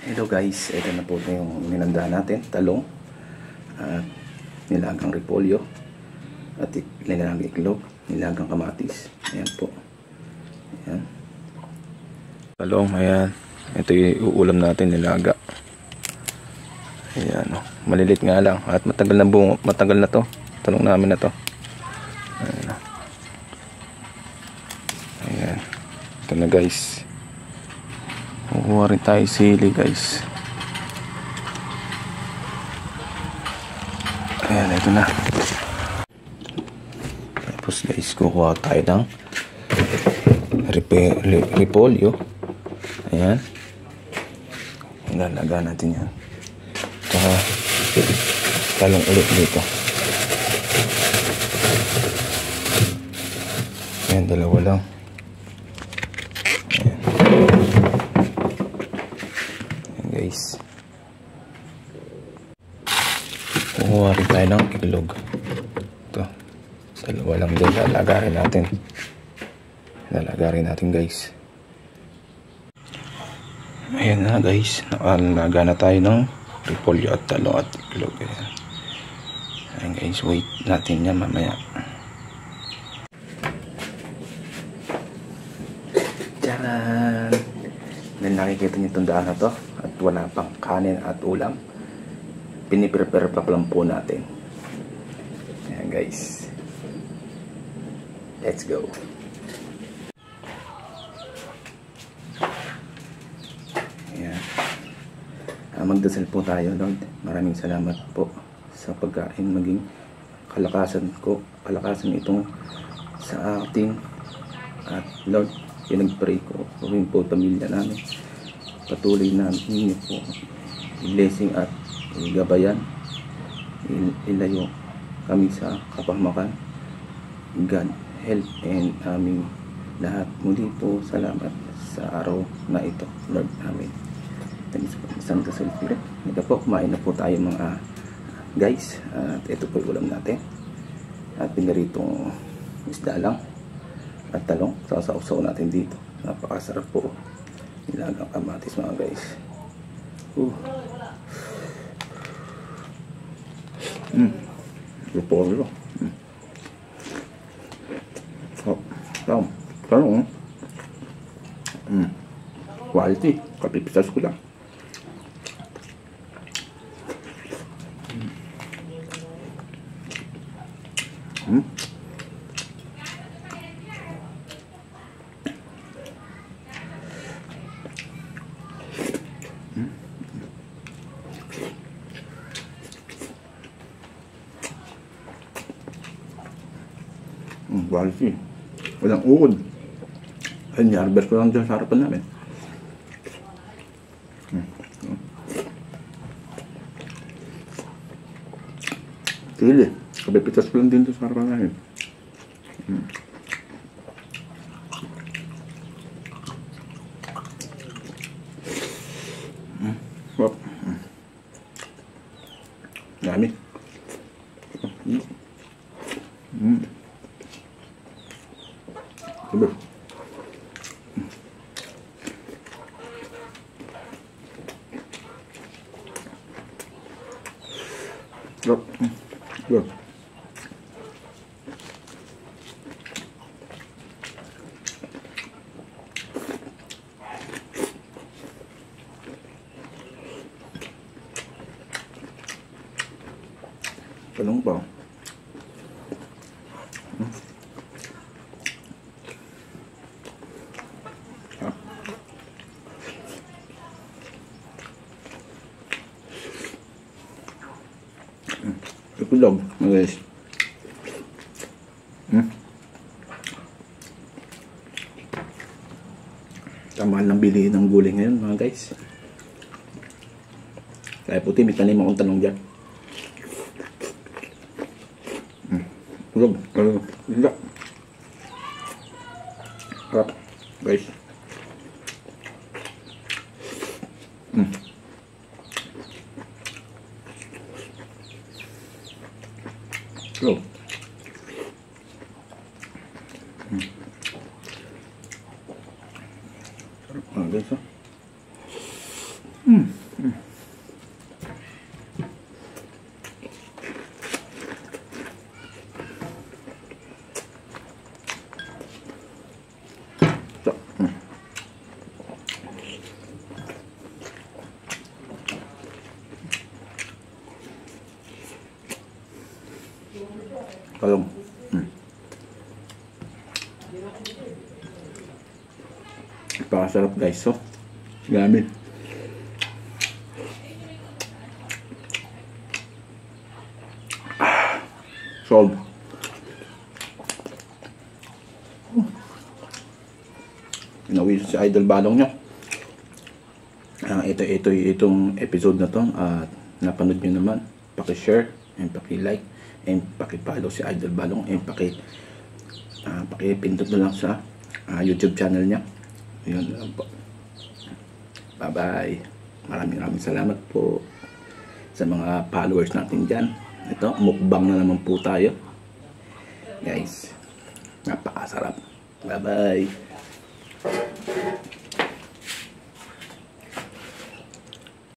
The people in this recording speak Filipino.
Hello guys, ito na po yung ninandahan natin, talong at nilagang repolyo at nilagang iklog, nilagang kamatis. Ayan po. Ayan. Talong, ayan. Ito yung uulam natin, nilaga. Ayan, oh. Malilit nga lang at matagal na bungo, matagal na to. Talong namin na to. Ayan. Ayan. Ito na guys. Kukuha rin tayo sili guys. Ayan, ito na. Tapos guys, kukuha tayo ng repolyo. Ayan. Ilalaga natin yan. Tsaka talong ulit dito. Ayan, dalawa lang. Ayan. Ayan guys. Kukuha rin tayo ng iklog. Ito. Dalawa lang din. Lalagarin natin. Lalagarin natin guys. Ayan na guys. Nakalaga na tayo ng repolyo at talong at iklog. Ayan. Ayan guys. Wait natin yan mamaya. Tcharan! Dahil nakikita niyo itong daan na to at wala pang kanin at ulam, piniprepare pa lang po natin. Ayan guys. Let's go. Ayan. Magdasal po tayo, Lord. Maraming salamat po sa pagkain, maging kalakasan itong sa ating at Lord, pinag-pray ko gawin po pamilya namin, patuloy na ninyo po blessing at gabayan, ilayo kami sa kapahamakan. God help and aming lahat. Muli po salamat sa araw na ito, Lord. Amen. Santa Spirit. Ito po, kumain na po tayo mga guys, at ito po yung ulam natin at pinaritong isda lang at talong. Sasausaw natin dito. Napakasarap po. Nilagang kamatis mga guys. Repolyo. Talong. Quality. Kapipitas ko lang. Quality. Walang uod. Ayun, i-harvest ko lang dyan sa harapan namin. Sili. Kapipitas ko lang din sa harapan namin. Dami. Sabi. Good. Talong pa. Ikulog, guys. Tamaan lang bilihin ng gulay ngayon mga guys. Kaya puti, may tanim akong talong dyan. Ikulog, hindi. Harap, guys. Go. Sarap mga guys, ha? Napakasarap guys. So, gamit. Solve. Inawi si Idol Balong nyo. Itong episode na to. Napanood nyo naman. Paki-share and paki-like and paki-follow si Idol Balong and paki-pindot na lang sa YouTube channel niya. Yun lang po. Bye-bye. Maraming salamat po sa mga followers natin dyan. Ito, mukbang na naman po tayo. Guys, napakasarap. Bye-bye.